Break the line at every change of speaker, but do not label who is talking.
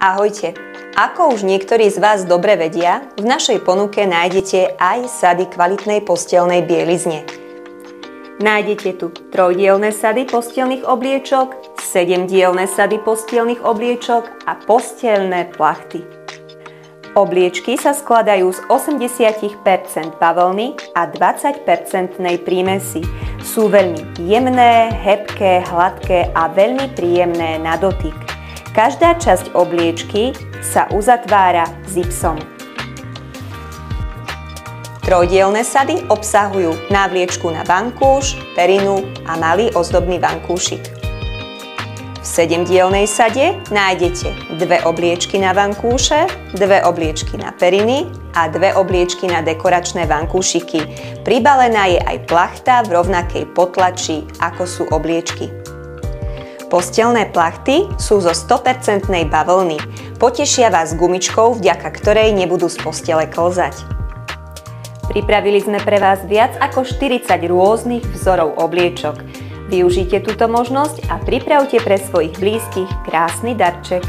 Ahojte! Ako už niektorí z vás dobre vedia, v našej ponuke nájdete aj sady kvalitnej posteľnej bielizne. Nájdete tu trojdielne sady posteľných obliečok, 7-dielne sady posteľných obliečok a posteľné plachty. Obliečky sa skladajú z 80% bavlny a 20% prímesy. Sú veľmi jemné, hebké, hladké a veľmi príjemné na dotyk. Každá časť obliečky sa uzatvára zipsom. Trojdielne sady obsahujú návliečku na vankúš, perinu a malý ozdobný vankúšik. V 7-dielnej sade nájdete 2 obliečky na vankúše, 2 obliečky na periny a 2 obliečky na dekoračné vankúšiky. Pribalená je aj plachta v rovnakej potlači, ako sú obliečky. Posteľné plachty sú zo 100% bavlny. Potešia vás gumičkou, vďaka ktorej nebudú z postele klzať. Pripravili sme pre vás viac ako 40 rôznych vzorov obliečok. Využite túto možnosť a pripravte pre svojich blízkych krásny darček.